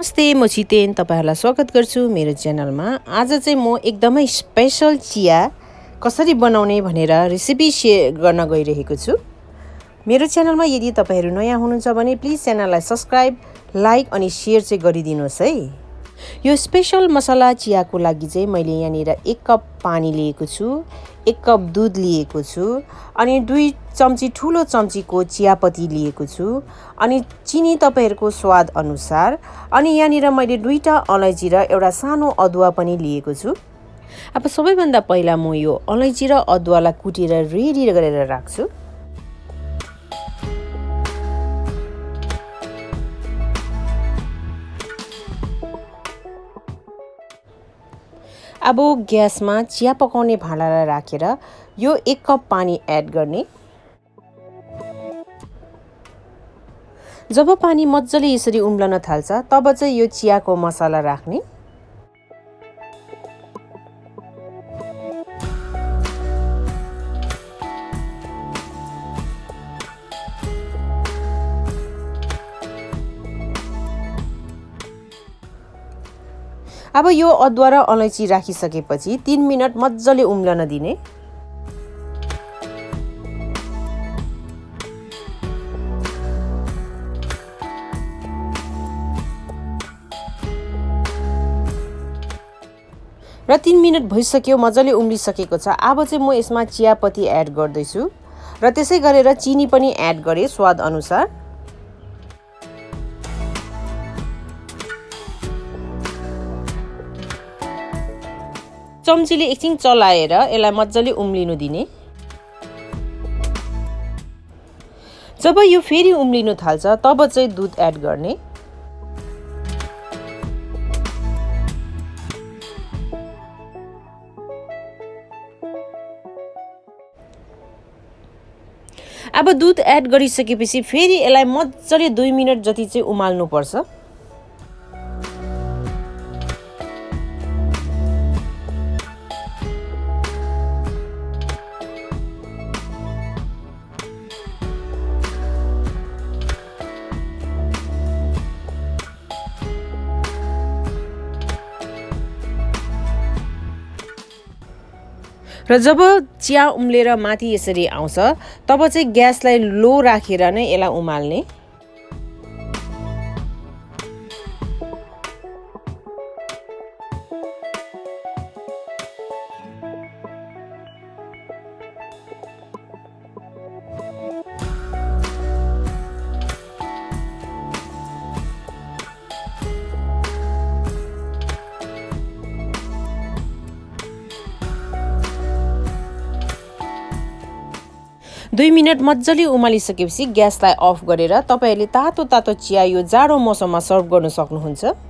नमस्ते, म छितेन तपाईहरुलाई स्वागत गर्छु मेरो च्यानलमा। आज चाहिँ म एकदमै स्पेशल चिया कसरी बनाउने भनेर रेसिपी शेयर गर्न गइरहेको छु। मेरो च्यानलमा यदि तपाईहरु नयाँ हुनुहुन्छ भने प्लिज च्यानललाई सब्स्क्राइब, लाइक अनि शेयर चाहिँ गरिदिनुहोस् है। यो स्पेशल मसला चियाको लागि चाहिँ मैले यहाँनिर 1 कप पानी लिएको छु, 1 कप दूध लिएको छु, अनि 2 चम्ची ठुलो चम्चीको चियापत्ती लिएको छु, अनि चिनी तपाईहरुको स्वाद अनुसार, अनि यहाँनिर मैले 2टा अलैंची र एउटा सानो अदुवा पनि लिएको छु। अब सबैभन्दा पहिला म यो अलैंची र अदुवालाई कुटेर रेडी गरेर राख्छु। अब ग्यासमा चिया पकाउने भाँडालाई राखेर यो 1 कप पानी एड गर्ने। जब पानी मज्जाले यसरी उम्लन थाल्छ तब चाहिँ यो चियाको मसाला राख्ने। अब यो अदुवा र अलैंची राखिसकेपछि 3 मिनेट मज्जाले उम्लन दिने। र 3 मिनेट भइसक्यो, मज्जाले उम्लिसकेको छ। अब चाहिँ म यसमा चियापत्ती एड गर्दै छु र त्यसै गरेर चिनी पनि एड गरे स्वाद अनुसार। चम्चीले एकछिन चलाएर यसलाई मज्जाले उम्लिनु दिने। जब यो फेरि उम्लिनु थाल्छ तब चाहिँ दूध एड गर्ने। अब दूध एड गरिसकेपछि फेरि यसलाई मज्जाले 2 मिनेट जति चाहिँ उमाल्नु पर्छ। र जब चिया उम्लेर माथि यसरी आउँछ तब चाहिँ ग्यासलाई लो राखेर नै यसलाई उमाल्ने। दुई मिनेट मज्जाले उमालिसकेपछि ग्यासलाई अफ गरेर तपाईहरुले तातो तातो चिया यो जाडो मौसममा सर्भ गर्न सक्नुहुन्छ।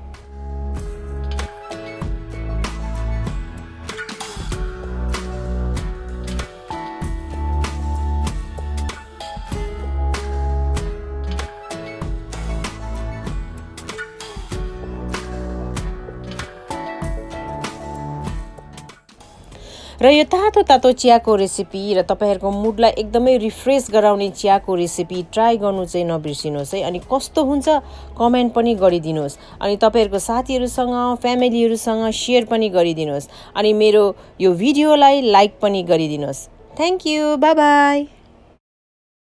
र यो तातो तातो चियाको रेसिपी र तपाईहरुको मुडलाई एकदमै रिफ्रेश गराउने चियाको रेसिपी ट्राई गर्नु चाहिँ नबिर्सिनुहोस् है। अनि कस्तो हुन्छ कमेन्ट पनि गरिदिनुहोस्, अनि तपाईहरुको साथीहरुसँग फ्यामिलीहरुसँग शेयर पनि गरिदिनुहोस्, अनि मेरो यो भिडियोलाई लाइक पनि गरिदिनुहोस्। Thank you, bye bye.